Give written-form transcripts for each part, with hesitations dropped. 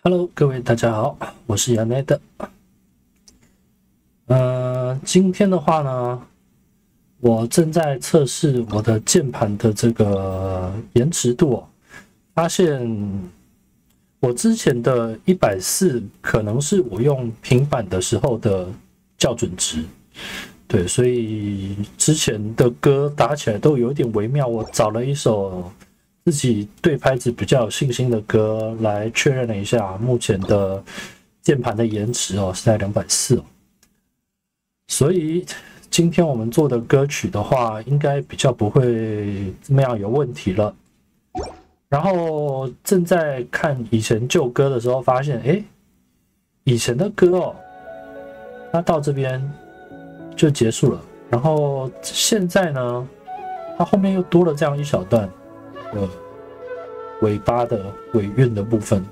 Hello，各位大家好，我是杨奈的。今天的话呢，我正在测试我的键盘的这个延迟度哦，发现我之前的140可能是我用平板的时候的校准值，对，所以之前的歌打起来都有一点微妙。我找了一首自己对拍子比较有信心的歌来确认了一下，目前的键盘的延迟哦是在240哦，所以今天我们做的歌曲的话，应该比较不会这么样有问题了。然后正在看以前旧歌的时候，发现以前的歌哦，它到这边就结束了，然后现在呢，它后面又多了这样一小段尾巴的尾韵的部分，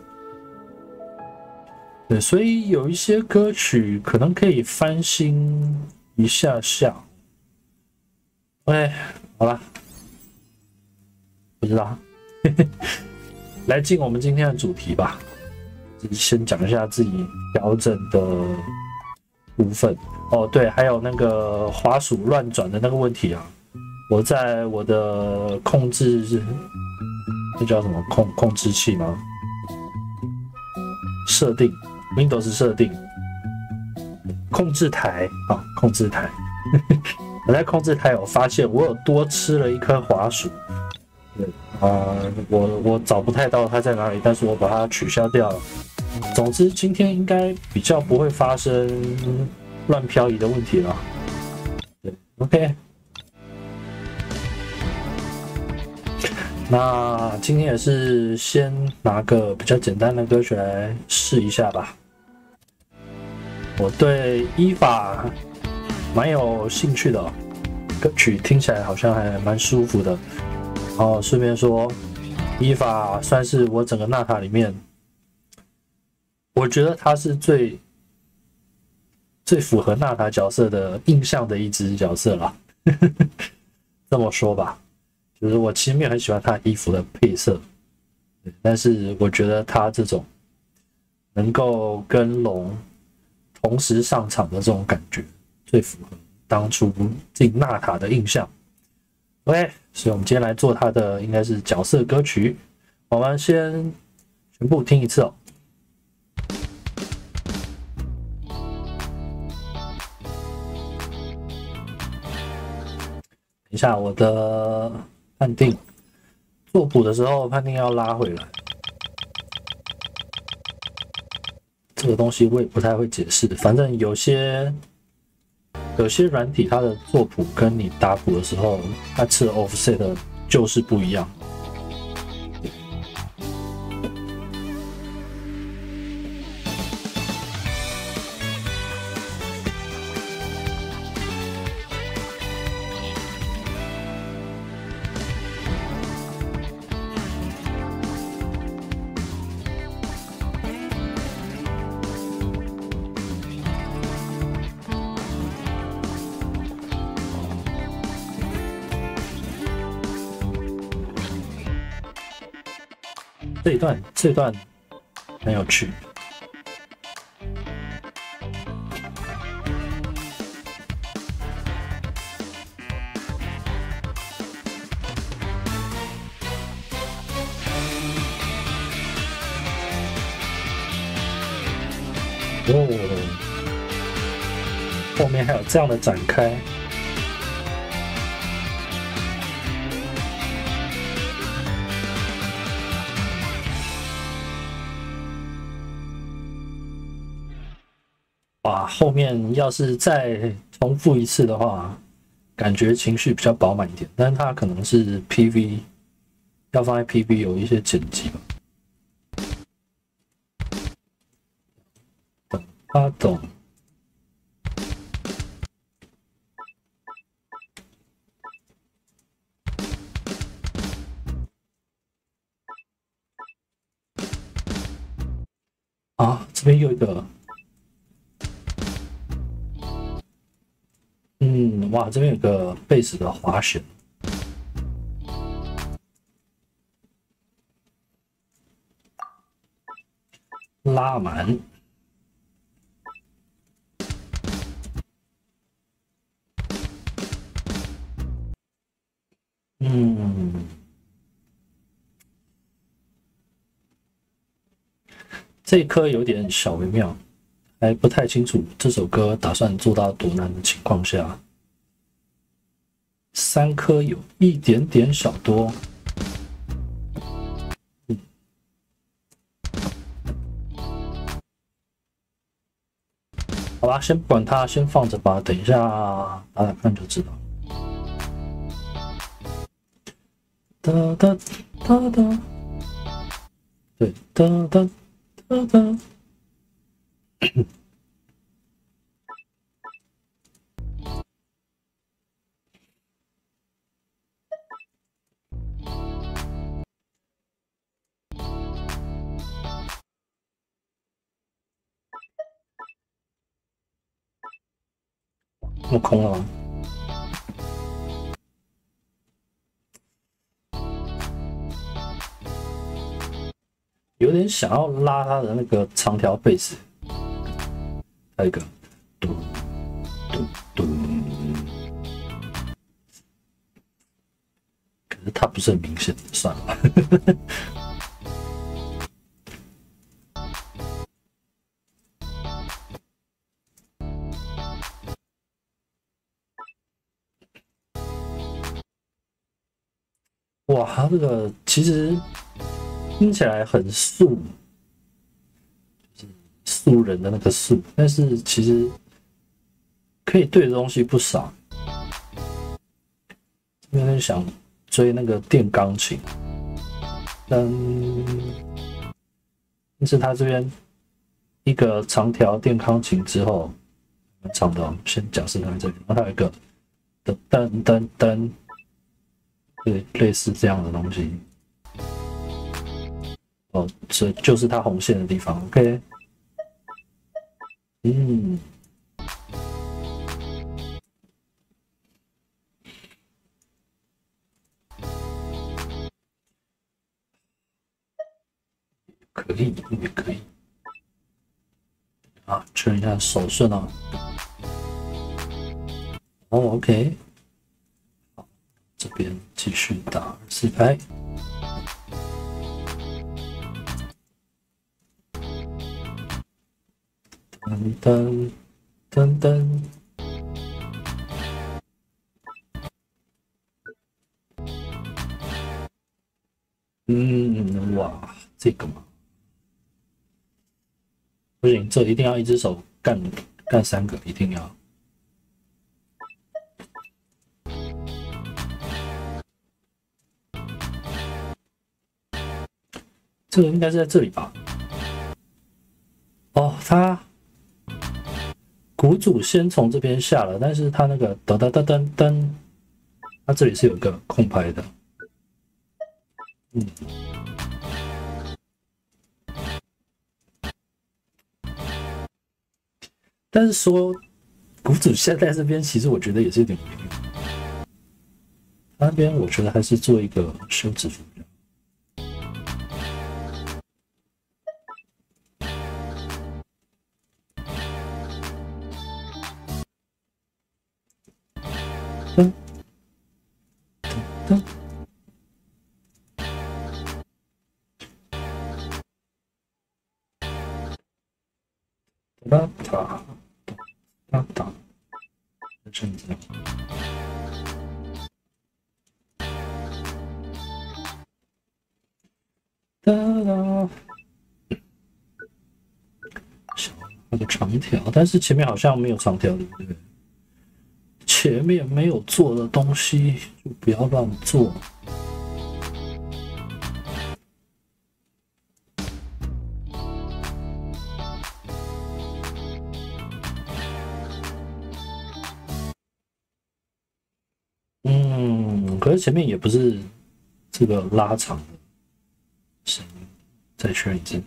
对，所以有一些歌曲可能可以翻新一下下。OK， 好了，不知道，来进我们今天的主题吧。先讲一下自己调整的部分哦，对，还有那个滑鼠乱转的那个问题啊，我在我的控制。这叫什么控制器吗？设定 ，Windows 设定，控制台啊，控制台。我在控制台有发现我有多吃了一颗滑鼠，对我找不太到它在哪里，但是我把它取消掉了。总之，今天应该比较不会发生乱漂移的问题了。对 ，OK。那今天也是先拿个比较简单的歌曲来试一下吧。我对依法蛮有兴趣的哦，歌曲听起来好像还蛮舒服的。然后顺便说，依法算是我整个纳塔里面，我觉得他是最符合纳塔角色的印象的一只角色啦。这么说吧。就是我其实没有很喜欢他衣服的配色，但是我觉得他这种能够跟龙同时上场的这种感觉，最符合当初进纳塔的印象。OK， 所以我们今天来做他的应该是角色歌曲，我们先全部听一次哦。等一下，我的判定做谱的时候，判定要拉回来。这个东西我也不太会解释，反正有些软体它的做谱跟你打谱的时候，它吃的 offset 就是不一样。这一段很有趣。哦，后面还有这样的展开。哇，后面要是再重复一次的话，感觉情绪比较饱满一点，但是它可能是 PV， 要放在 PV 有一些剪辑吧。等他懂。啊，这边有一个。哇，这边有个贝斯的滑弦，拉满。这一颗有点小微妙，还不太清楚这首歌打算做到多难的情况下，3颗有一点点小多。好吧，先不管它，先放着吧，等一下打打看就知道。哒哒哒哒，对，哒哒哒哒。那么空了吗？有点想要拉他的那个长条贝斯，还有一个嘟嘟嘟，可是它不是很明显，算了。哇，它这个其实听起来很素，就是素人的那个素，但是其实可以对的东西不少。因为想追那个电钢琴，但是他这边一个长条电钢琴之后，长的先假设在这里，然后它有一个噔噔噔，对，类似这样的东西。哦，这就是它红线的地方。OK， 可以，也可以。啊，确认一下手顺啊。哦 ，OK， 好，这边继续打4拍。噔噔噔噔。哇，这个嘛，不行，这一定要一只手干3个，一定要。这个应该是在这里吧？哦，它鼓组先从这边下了，但是它那个噔噔噔噔噔，它这里是有个空拍的。但是说鼓组现在这边，其实我觉得也是有点微妙。那边我觉得还是做一个休止符。噔噔哒哒哒哒，这样子。哒哒，小那个长条，但是前面好像没有长条，对不对？前面没有做的东西就不要乱做。可是前面也不是这个拉长的声音，再确认一次。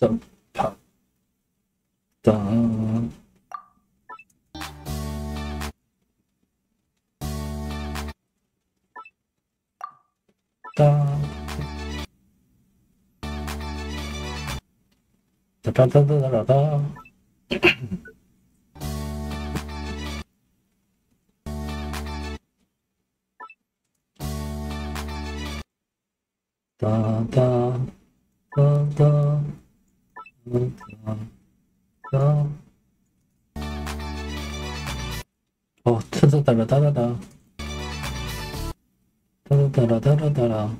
的啪哒哒哒哒哒哒哒哒。哒哒哒哒哒哒。哦，哒哒哒哒哒哒哒。哒哒哒哒哒哒哒。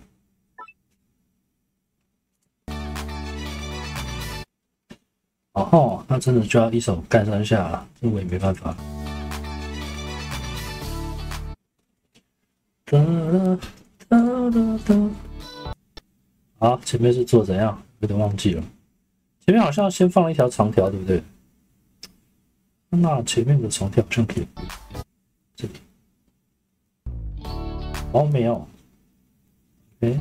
哦吼，那真的就要一手干三下了，这我也没办法。哒哒哒哒哒。好，前面是做怎样？有点忘记了。前面好像先放了一条长条，对不对？那前面的长条好像可以这里。哦，没有。OK。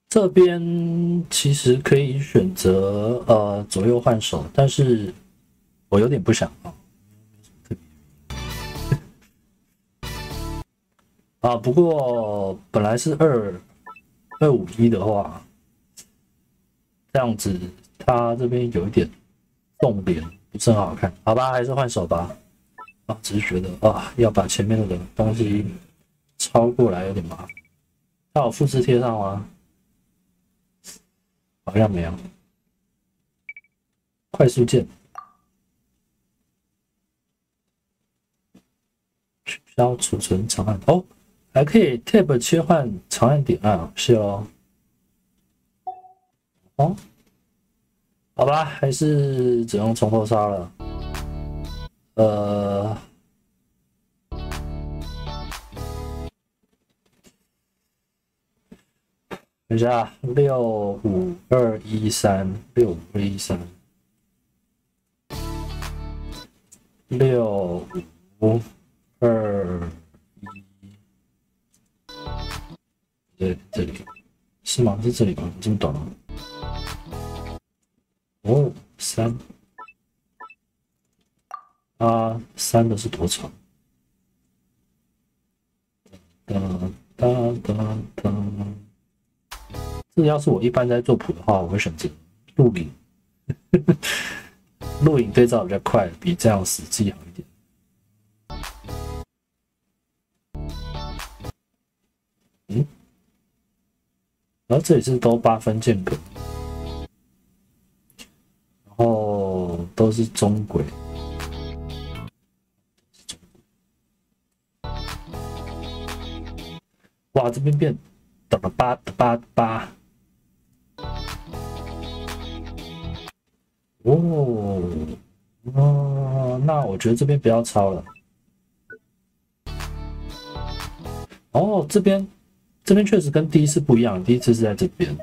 这边其实可以选择左右换手，但是我有点不想啊。不过本来是251的话，这样子它这边有一点动脸，不是很好看。好吧，还是换手吧。啊，只是觉得啊，要把前面那个东西抄过来有点麻烦。它有复制贴上吗？好像没有。快速键，取消储存长按。哦，还可以 Tab 切换长按点按，是哦。哦，好吧，还是只能从头杀了。等一下，65213，65213。652对，这里是吗？是这里吗？这么短吗？哦，3啊，3的是多长？哒哒哒哒。这要是我一般在做谱的话，我会选择录影。录影对照比较快，比这样实际好一点。嗯，然后这里是都8分间隔，然后都是中轨。哇，这边变哒哒吧哒吧吧。哦，那我觉得这边不要抄了。哦，这边确实跟第一次不一样，第一次是在这边。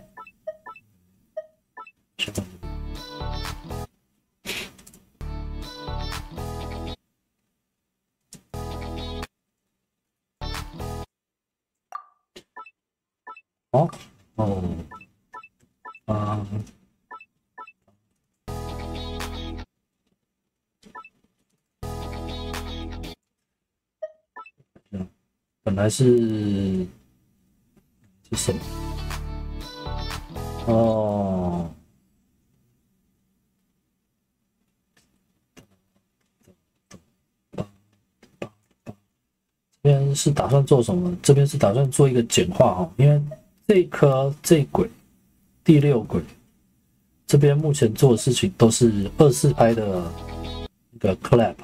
哦哦啊，本来是什么？哦，这边是打算做什么？这边是打算做一个简化哦，因为这一颗这一轨第6轨这边目前做的事情都是24拍的那个 clap，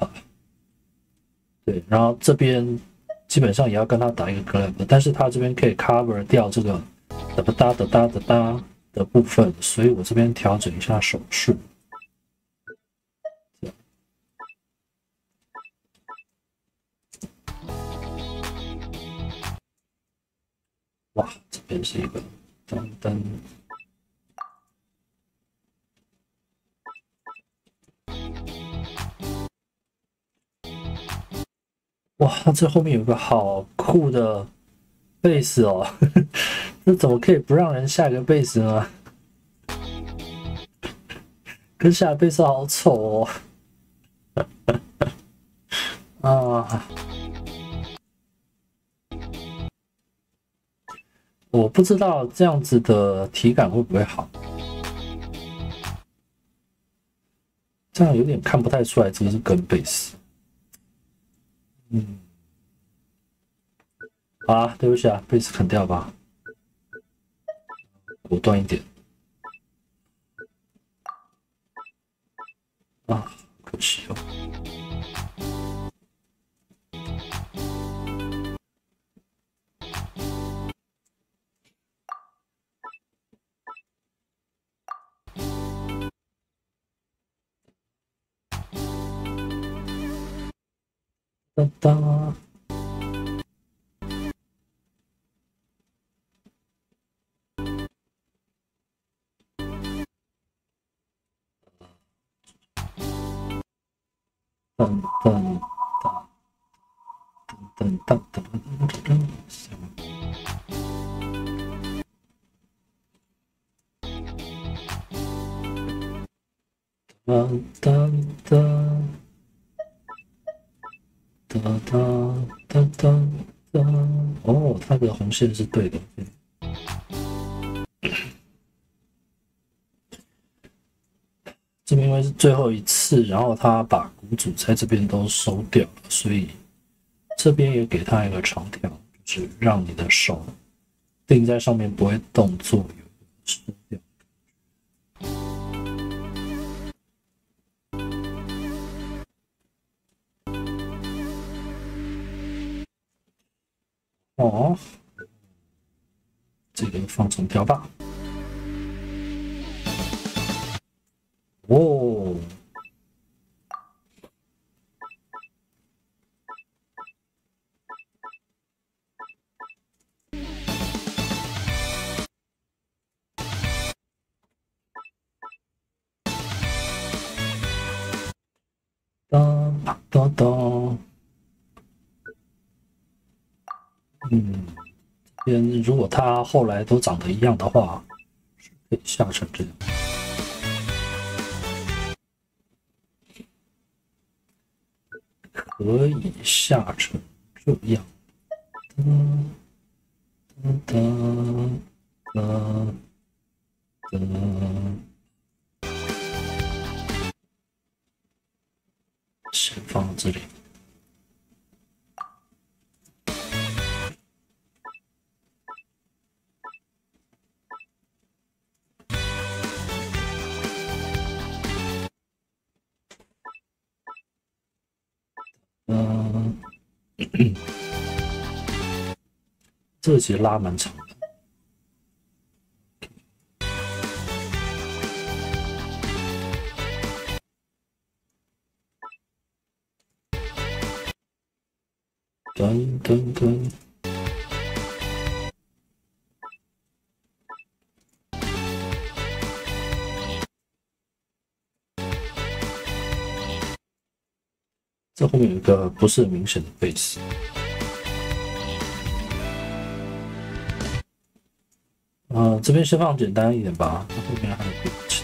对，然后这边基本上也要跟他打一个 clap， 但是他这边可以 cover 掉这个哒哒哒哒哒哒的部分，所以我这边调整一下手势。哇，这边是一个噔噔。哇，这后面有个好酷的贝斯哦，这怎么可以不让人下一个贝斯呢？跟下的贝斯好丑哦！啊，我不知道这样子的体感会不会好，这样有点看不太出来这个是跟贝斯。好啊，对不起啊，贝斯砍掉吧，果断一点。啊，可惜哦。哒哒。噔噔噔噔噔噔噔噔噔噔噔噔噔噔。哦，它的红线是对的。这边因为是最后一次，然后他把鼓组在这边都收掉了，所以这边也给他一个长条，就是让你的手定在上面不会动作，有收掉。哦，这个放长条吧。哦。当当当。这边如果它后来都长得一样的话，是可以下成这样。可以下成这样。噔噔噔噔。先放到这里。这个其实拉蛮长的。噔噔噔。这后面有一个不是很明显的贝斯。这边先放简单一点吧，后面还有贝斯。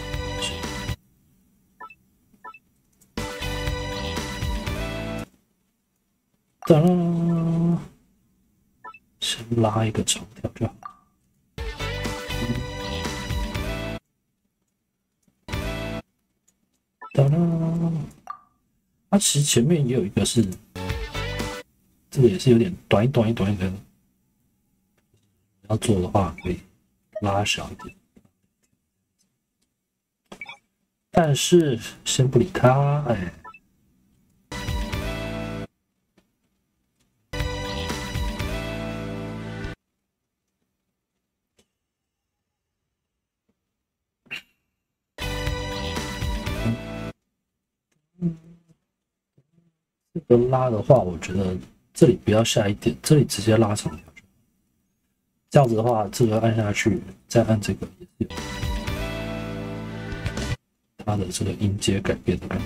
噔，先拉一个长条就好。噔，它其实前面也有一个是，这个也是有点短一短的。要做的话可以拉小一点，但是先不理它，哎。这个拉的话，我觉得这里不要下一点，这里直接拉长条。这样子的话，这个按下去，再按这个也是有它的这个音阶改变的感觉。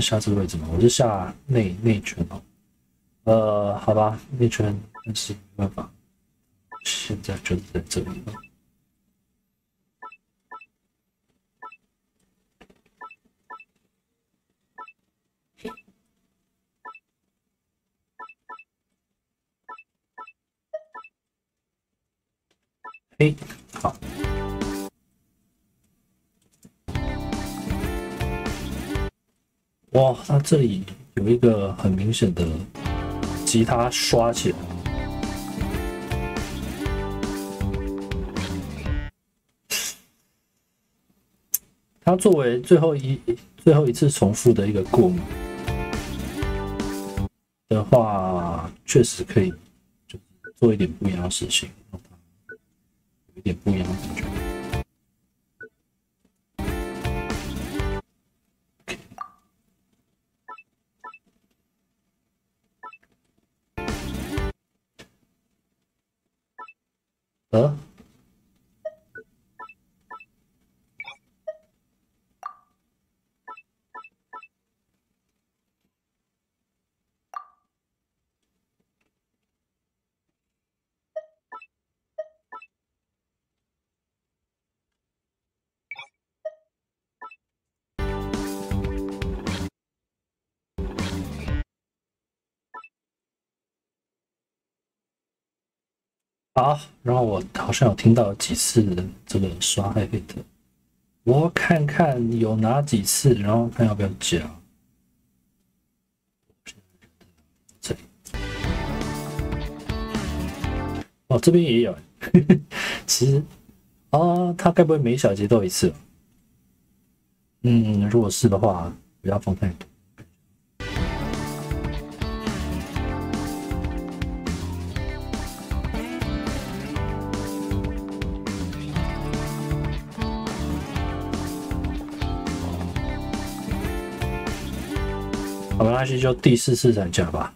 是下这个位置吗？我是下内圈哦。好吧，内圈，但是没办法，现在就是在这里了。哎，好。哇，它这里有一个很明显的吉他刷起来。它作为最后一次重复的一个过门的话，确实可以就做一点不一样的事情，让它有一点不一样的感觉。好，然后我好像有听到几次这个刷黑的，我看看有哪几次，然后看要不要加。这里，哦，这边也有，其实啊，他该不会每小节都有一次？如果是的话，不要放太多。好，没关系，就第4次才加吧。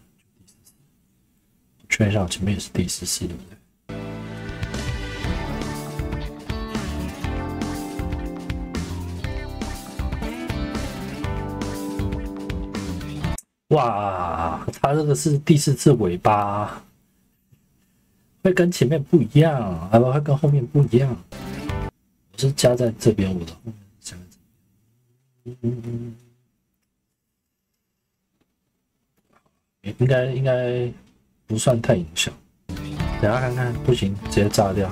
确认一下，我前面也是第4次，对不对？哇，它这个是第4次尾巴，会跟前面不一样，会跟后面不一样。我是加在这边，我的后面加在这边。应该不算太影响。等下看看，不行直接炸掉。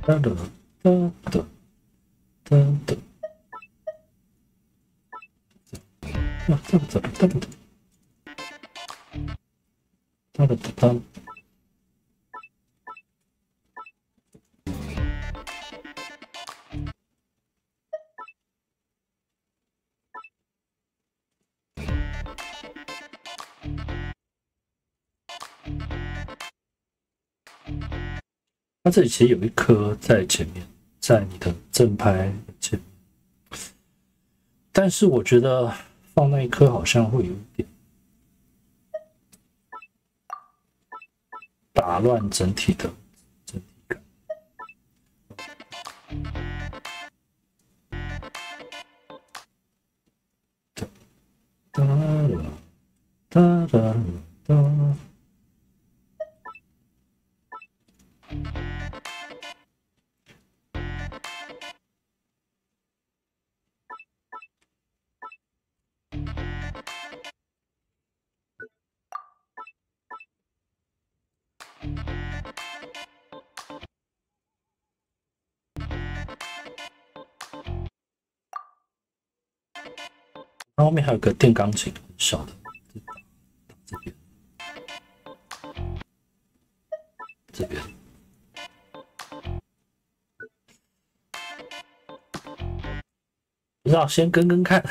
哒哒哒哒哒哒。啊，这个怎么哒哒哒哒哒哒？它这里其实有一颗在前面，在你的正拍前面，但是我觉得放那一颗好像会有一点打乱整体感。哒啦哒啦哒。它后面还有个电钢琴，很小的，这边，这边，不知道先跟看。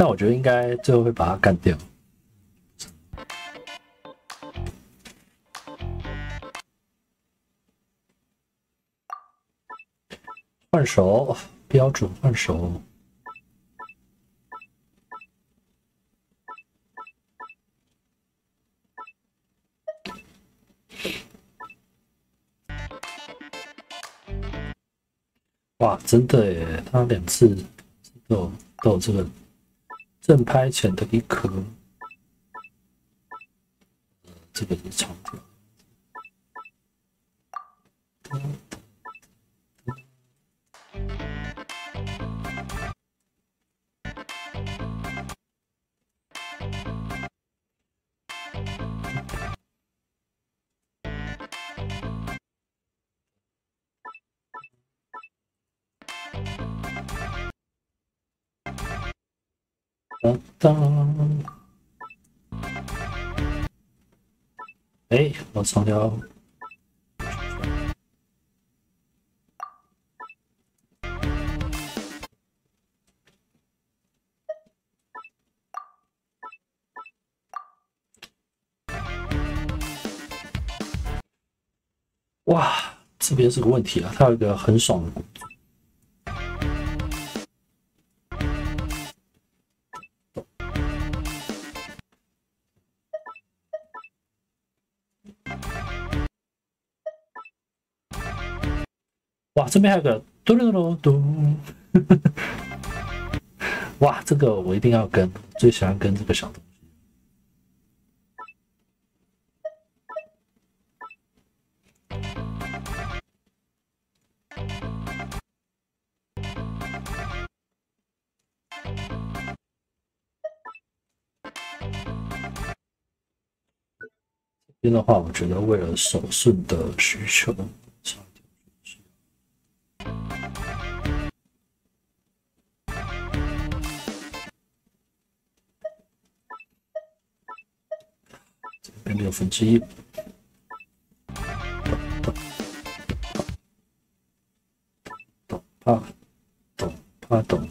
但我觉得应该最后会把他干掉。换手，标准换手。哇，真的耶！他2次都有这个正拍前的一颗，这个是长条。当当，哎，我长条。哇，这边是个问题啊，它有一个很爽的鼓组。哇，这边还有个嘟噜噜嘟，哇，这个我一定要跟，最喜欢跟这个小东西。这边的话，我觉得为了手顺的需求，这边1/6，懂。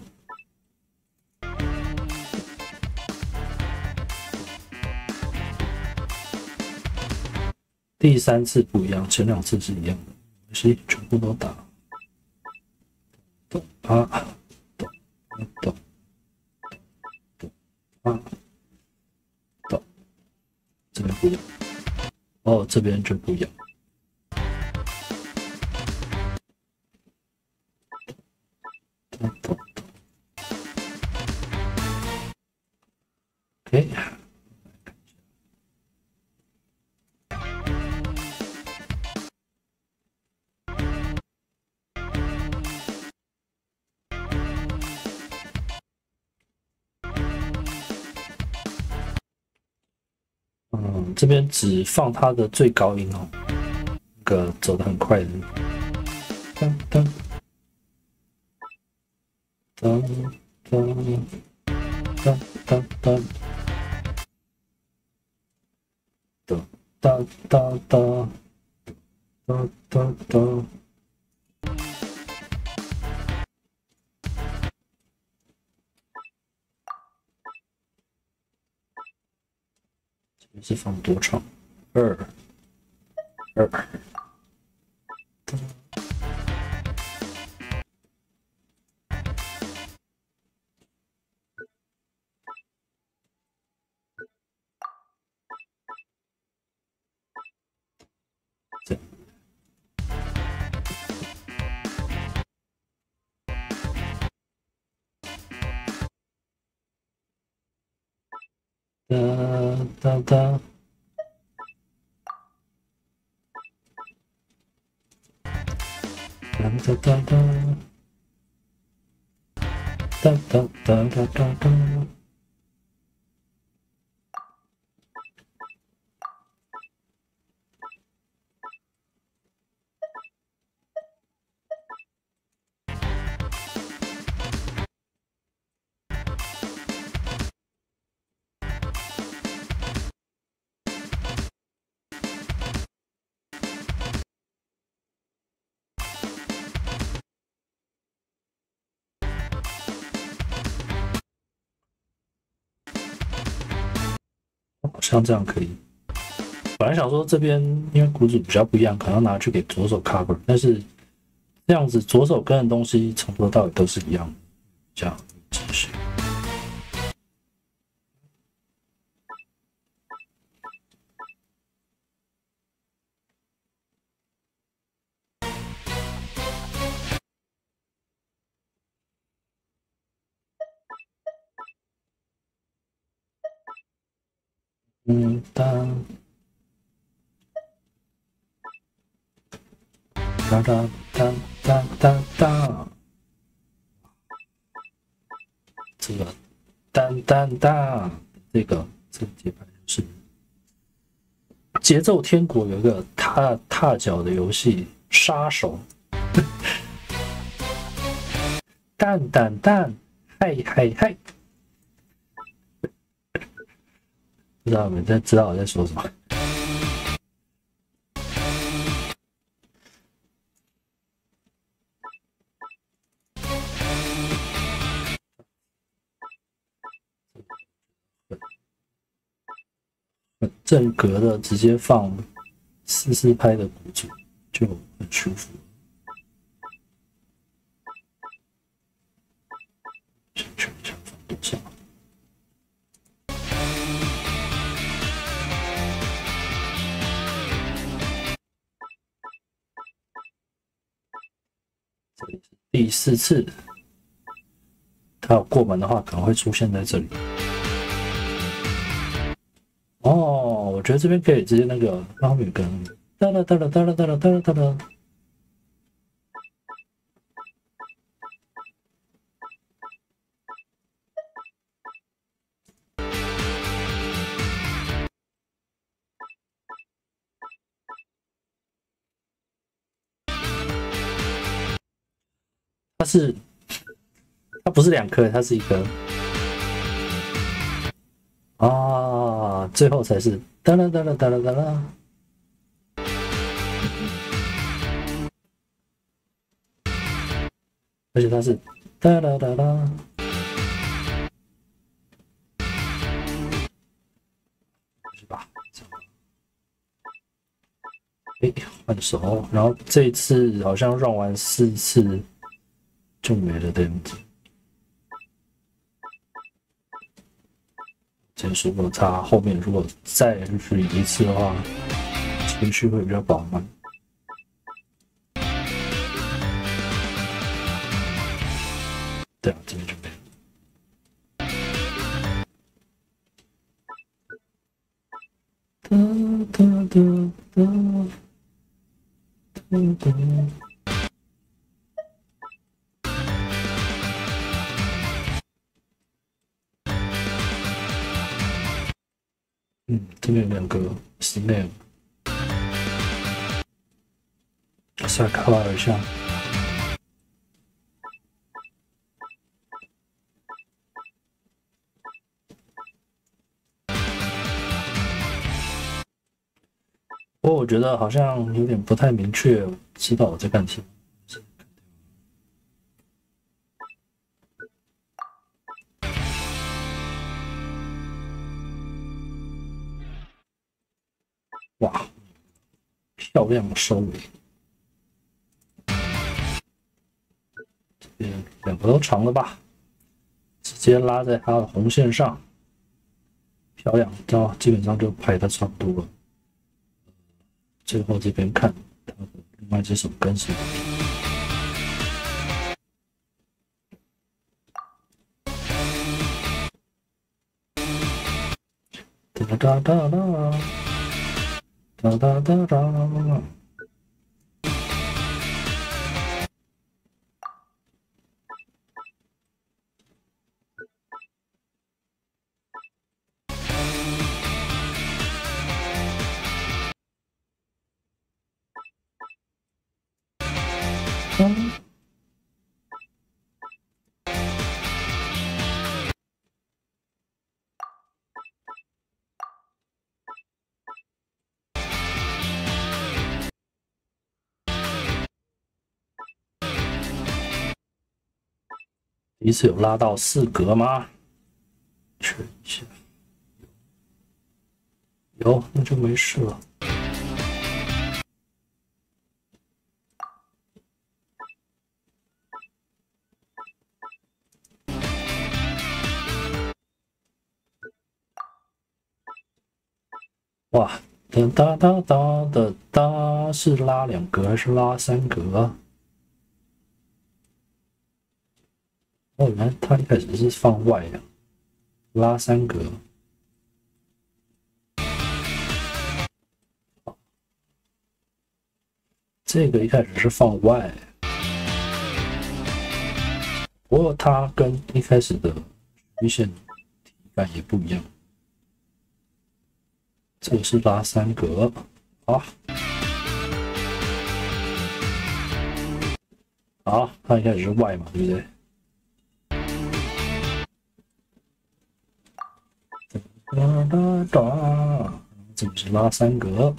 第3次不一样，前2次是一样的，没关系，全部都打。懂这边不一样。哦，这边就不一样。OK。这边只放它的最高音哦，那个走得很快的。噔噔噔噔噔噔噔噔哒哒哒哒哒哒。这边是放多长？2。哒哒哒。哒哒哒哒哒哒哒哒哒。像这样可以。本来想说这边因为鼓组比较不一样，可能要拿去给左手 cover， 但是这样子左手跟的东西从头到尾都是一样的，这样继续。当当当当当当当，这个当当当，这个节拍就是节奏天国有一个踏脚的游戏杀手，蛋蛋蛋，嗨嗨嗨。不知道你们知道我在说什么？很正格的，直接放4/4拍的鼓组就很舒服。先确认一下放多少。这里是第4次，它有过门的话，可能会出现在这里。哦，我觉得这边可以直接那个让后面有个哒啦哒啦哒啦哒啦哒啦哒啦。它不是2颗，它是1颗。啊，最后才是哒啦哒啦哒啦哒啦。而且它是哒啦哒啦。是吧？换手，然后这一次好像让完4次就没了的样子。结束了，它后面如果再捋一次的话，情绪会比较饱满。对啊，这边就没了。哒哒哒哒哒哒。这边有2个 snare， 稍微 cover 一下。不过我觉得好像有点不太明确，知道我在干什么。哇，漂亮的收尾！这边2个都长了吧？直接拉在它的红线上，漂亮，这样基本上就拍的差不多了。最后这边看它的另外一只手跟是。哒哒哒哒。哒哒哒哒。第一次有拉到4格吗？确认一下。有，那就没事了。哇，哒哒哒哒的哒，是拉2格还是拉3格啊？哦，原来它一开始是放外呀，拉3格。这个一开始是放外，不过它跟一开始的曲线体感也不一样。这个是拉3格，好，好，它一开始是外嘛，对不对？哒哒哒，这个是拉3格。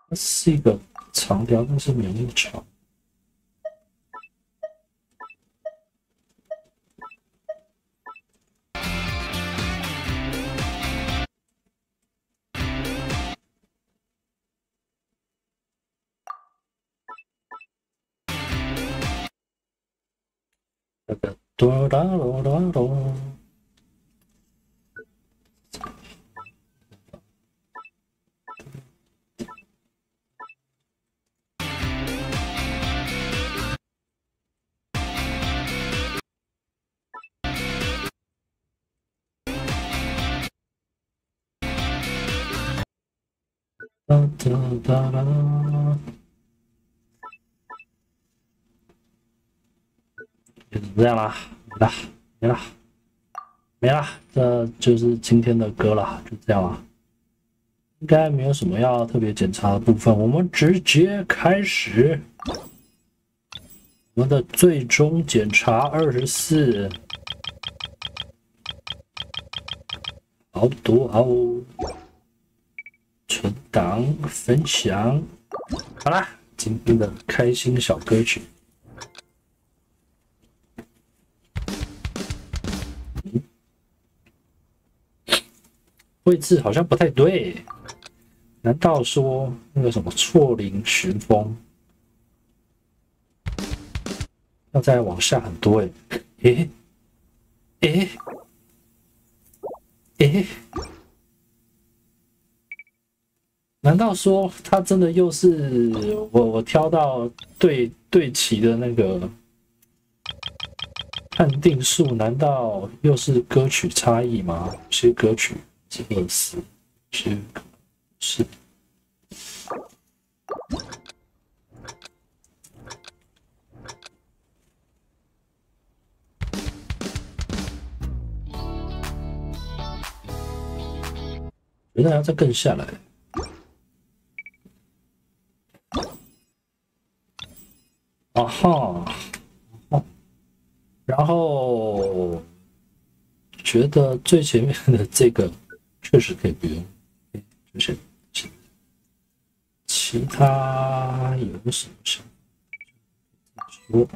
它是一个长条，但是没有那么长。那个哆啦哆啦哆，哒哒哒哒，就是这样啦，没了，没了，没了，这就是今天的歌了，就这样了。应该没有什么要特别检查的部分，我们直接开始我们的最终检查24。好多哦，存档分享，好啦，今天的开心小歌曲。位置好像不太对，难道说那个什么错铃寻风要再往下很多？诶诶诶，难道说他真的又是我挑到对齐的那个判定数？难道又是歌曲差异吗？有些歌曲是24，有些是。原来要再更下来。啊哈，然后觉得最前面的这个确实可以不用，就是其他有什么想说？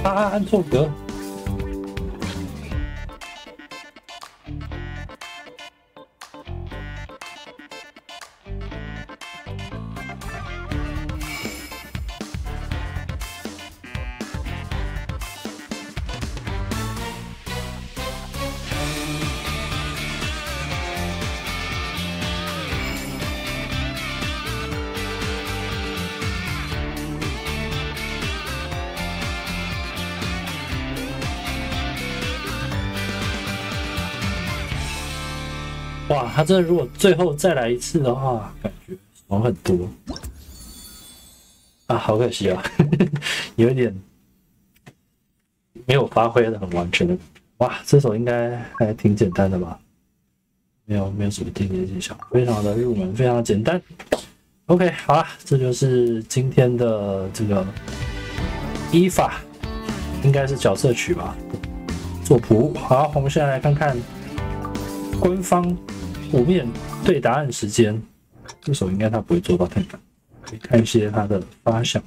啊，按错格。哇，他真的如果最后再来一次的话，感觉爽很多啊，好可惜啊，有一点没有发挥的很完全的。哇，这首应该还挺简单的吧？没有什么天天技巧，非常的入门，非常的简单。OK， 好啦，这就是今天的这个依法，应该是角色曲吧，作谱。好，我们现在来看看官方谱面对答案时间。这首应该他不会做到太难，可以看一些他的发想。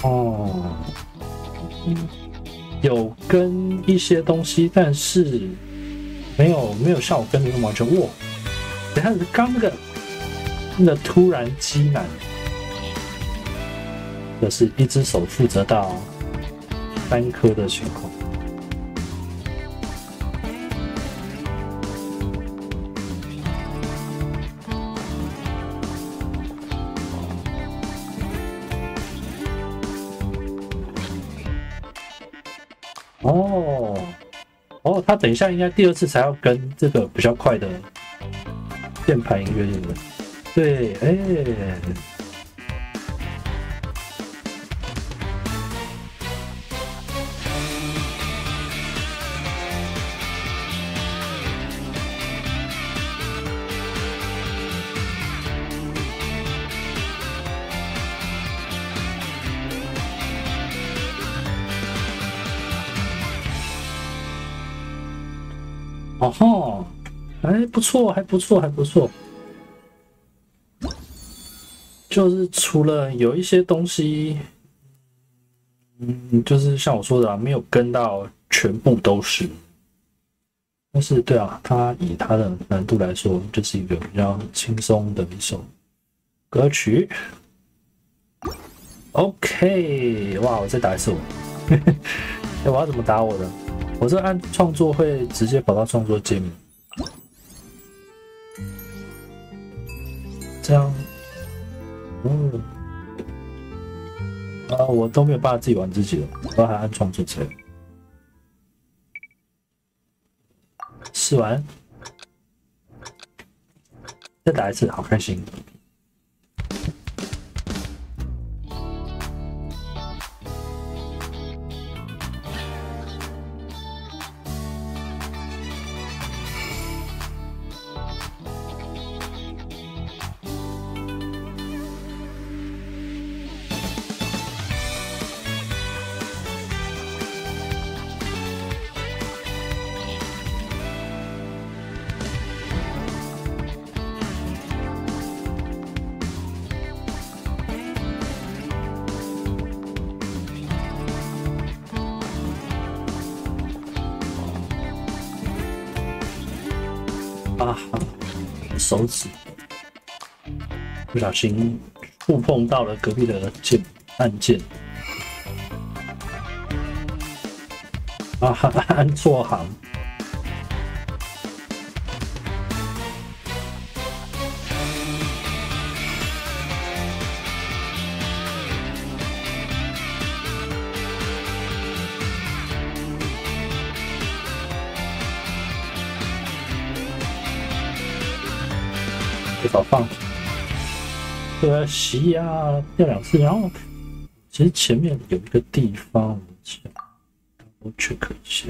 哦，有跟一些东西，但是没有像我跟你们完全哇。等下刚那个突然击难，这是一只手负责到单颗的情况。哦，他等一下应该第二次才要跟这个比较快的键盘音乐，对不对？对，哎，哦吼，哎，不错，还不错，还不错。就是除了有一些东西，就是像我说的啊，没有跟到全部都是。但是对啊，它以它的难度来说，就是一个比较轻松的一首歌曲。OK， 哇，我再打一次我，哎，我要怎么打我的？我这按创作会直接跑到创作界面，这样，我都没有办法自己玩自己了，我还按创作才有。试完，再打一次，好开心。啊，手指不小心触碰到了隔壁的按键，啊，按错行。少放，可惜呀，掉2次。然后其实前面有一个地方，我 check 一下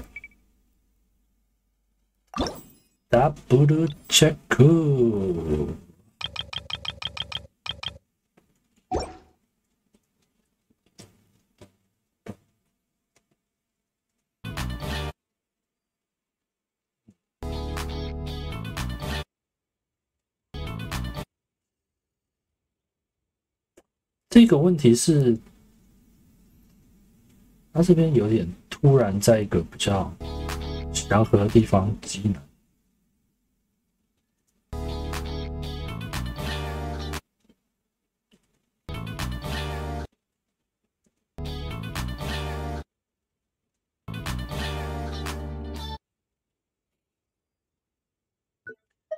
，double check。这个问题是，它这边有点突然，在一个比较祥和的地方击难。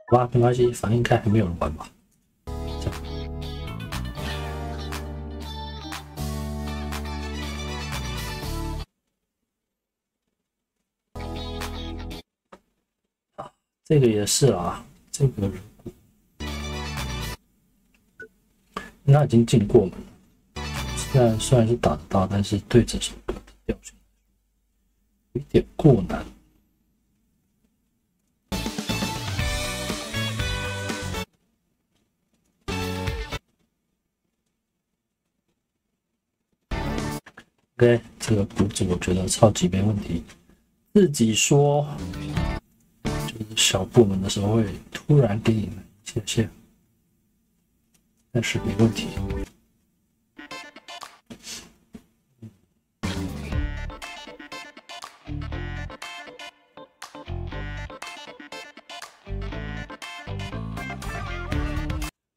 好吧，没关系，反正应该还没有人玩吧。这个也是啊，这个那已经进过门了。虽然是打得到，但是对这首歌的调性有一点过难。OK， 这个鼓组我觉得超级没问题。自己说，就是小部门的时候会突然给你们谢谢，但是没问题。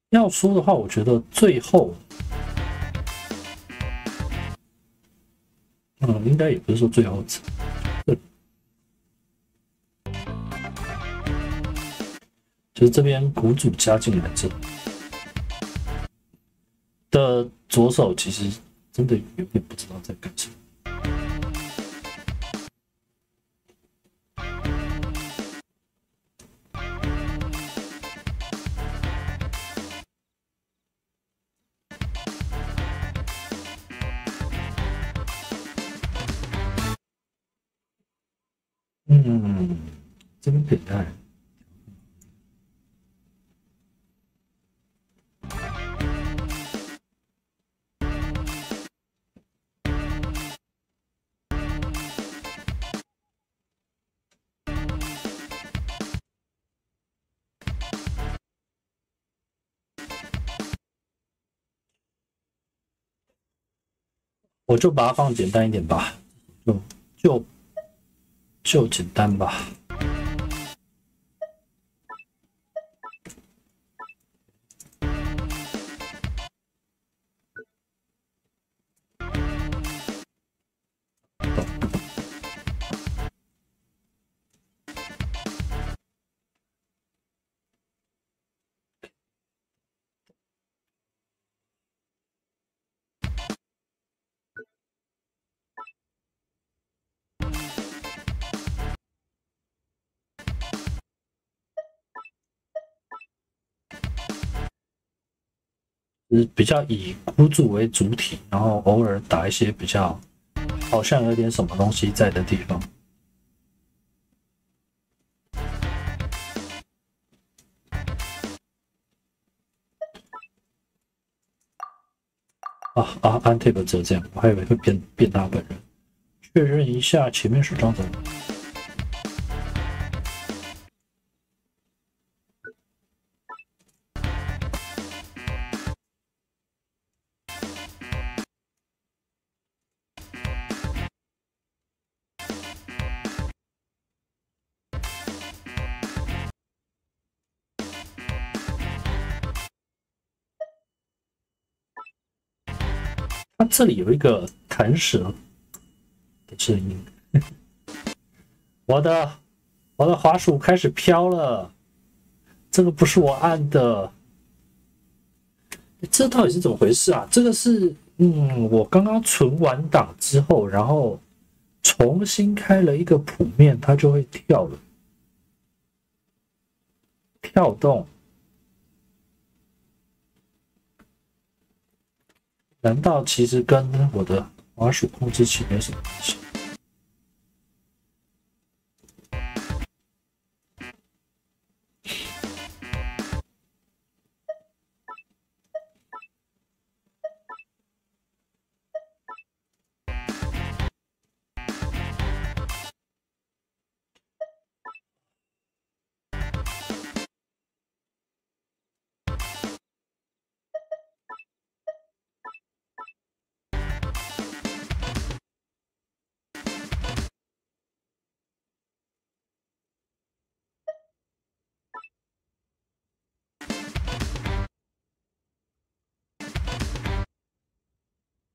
要说的话，我觉得最后，应该也不是说最后，就是这边鼓组加进来这的左手，其实真的有点不知道在干什么。这边可以带。我就把它放简单一点吧，就简单吧。就是比较以鼓组为主体，然后偶尔打一些比较好像有点什么东西在的地方。按 tab 只有这样，我还以为会变大本人。确认一下前面是张总。它这里有一个弹舌的声音，我的滑鼠开始飘了，这个不是我按的，这到底是怎么回事啊？这个是我刚刚存完档之后，然后重新开了一个谱面，它就会跳了，跳动。难道其实跟我的滑鼠控制器没什么关系？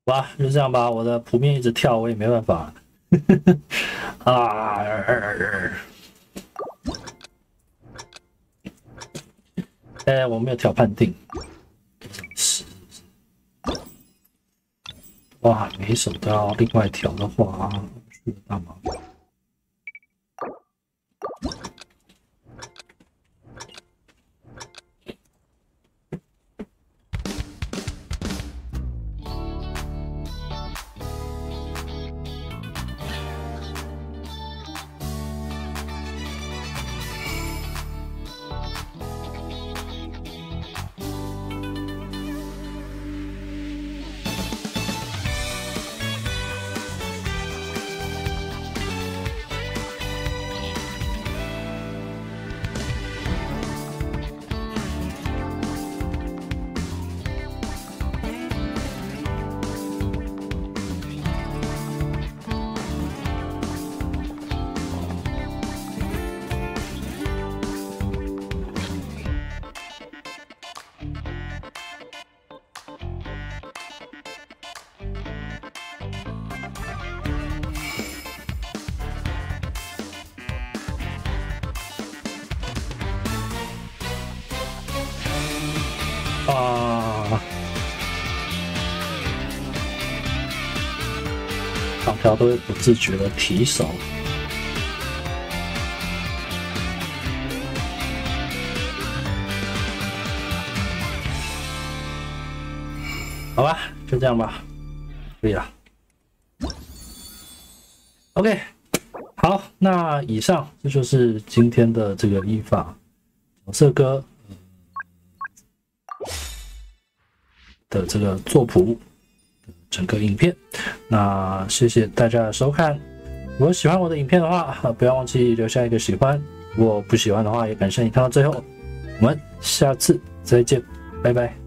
哇，就这样吧，我的谱面一直跳，我也没办法。我没有调判定，是，哇，每一首都要另外调的话，是大麻烦。哇，长条都会不自觉的提手。好吧，就这样吧，可以了。OK， 好，那以上这就是今天的这个依法角色歌的这个作谱的整个影片。那谢谢大家的收看。如果喜欢我的影片的话，不要忘记留下一个喜欢。如果不喜欢的话，也感谢你看到最后。我们下次再见，拜拜。